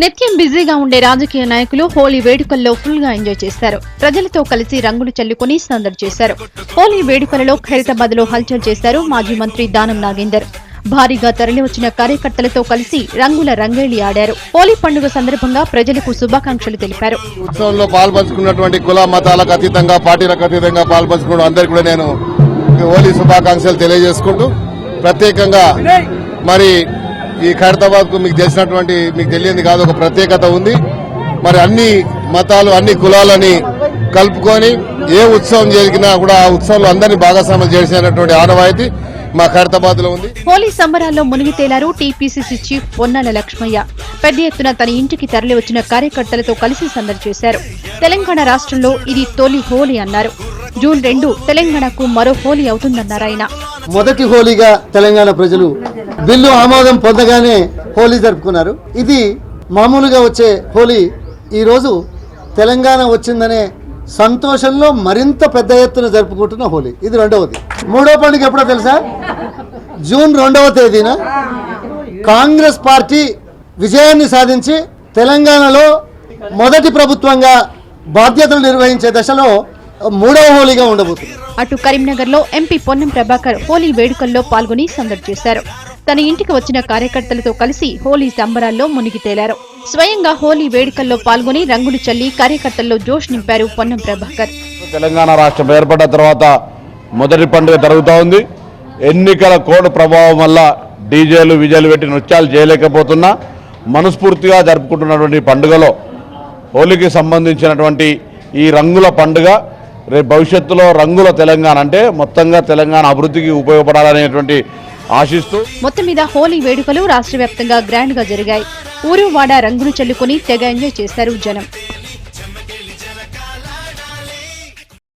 నిత్యం బిజీగా ఉండే రాజకీయ నాయకులు హోలీ వేడుకల్లో ఫుల్ గా ఎంజాయ్ చేశారు. ప్రజలతో కలిసి రంగులు చల్లుకుని సందడి చేశారు. హోలీ వేడుకలలో ఖైరతాబాద్ లో హల్చల్ చేశారు మాజీ మంత్రి దానం నాగేందర్. భారీగా తరలివచ్చిన కార్యకర్తలతో కలిసి రంగుల రంగేళి ఆడారు. హోలీ పండుగ సందర్భంగా ప్రజలకు శుభాకాంక్షలు తెలిపారు. ఉత్సవంలో పాల్పంచుకున్నటువంటి కుల మతాలకు అతీతంగా పార్టీలకు అతీతంగా పాల్పంచుకున్న అందరికీ కూడా నేను హోలీ శుభాకాంక్షలు తెలియజేసుకుంటూ ప్రత్యేకంగా మరి ఈ ఖైరతాబాద్ కు మీకు తెలియంది కాదు, ఒక ప్రత్యేకత ఉంది. మరి అన్ని మతాలు అన్ని కులాలని కలుపుకొని ఏ ఉత్సవం జరిగినా కూడా ఆ ఉత్సవంలో అందరినీ భాగస్వామ్యం చేసినటువంటి ఆనవాయితీ మా ఖైరతాబాద్ లో ఉంది. హోలీ సంబరాల్లో మునిగి తేలారు టీపీసీసీ చీఫ్ పొన్నాల లక్ష్మయ్య. పెద్ద ఎత్తున తన ఇంటికి తరలి వచ్చిన కార్యకర్తలతో కలిసి సందడి చేశారు. తెలంగాణ రాష్ట్రంలో ఇది తొలి హోలీ అన్నారు. జూన్ 2 తెలంగాణకు మరో హోలీ అవుతుందన్నారు ఆయన. మొదటి హోలీగా తెలంగాణ ప్రజలు బిల్లు ఆమోదం పొందగానే హోలీ జరుపుకున్నారు. ఇది మామూలుగా వచ్చే హోలీ ఈ రోజు తెలంగాణ వచ్చిందనే సంతోషంలో మరింత పెద్ద ఎత్తున జరుపుకుంటున్న హోలీ. ఇది రెండవది. మూడో పండుగ ఎప్పుడో తెలుసా? జూన్ 2వ తేదీన కాంగ్రెస్ పార్టీ విజయాన్ని సాధించి తెలంగాణలో మొదటి ప్రభుత్వంగా బాధ్యతలు నిర్వహించే దశలో మూడవ హోలీగా ఉండబోతుంది. అటు కరీంనగర్ లో ఎంపీ పొన్నం ప్రభాకర్ హోలీ వేడుకల్లో పాల్గొని సందడి చేశారు. తన ఇంటికి వచ్చిన కార్యకర్తలతో కలిసి హోలీ సంబరాల్లో మునిగి తేలారు. స్వయంగా హోలీ వేడుకల్లో పాల్గొని రంగులు చల్లి కార్యకర్తల్లో జోష్ నింపారు పొన్నం ప్రభాకర్. తెలంగాణ రాష్ట్రం ఏర్పడ్డ తర్వాత మొదటి పండుగ జరుగుతూ ఉంది. ఎన్నికల కోడ్ ప్రభావం వల్ల డీజేలు విజేలు పెట్టి నృత్యాలు చేయలేకపోతున్నా మనస్ఫూర్తిగా జరుపుకుంటున్నటువంటి పండుగలో హోలీకి సంబంధించినటువంటి ఈ రంగుల పండుగ రేపు భవిష్యత్తులో రంగుల తెలంగాణ అంటే మొత్తంగా తెలంగాణ అభివృద్ధికి ఉపయోగపడాలనేటువంటి ఆశిస్తూ మొత్తం మీద హోలీ వేడుకలు రాష్ట్ర వ్యాప్తంగా గ్రాండ్ గా జరిగాయి. ఊరు వాడ రంగులు చల్లుకుని తెగ ఎంజాయ్ చేశారు జనం.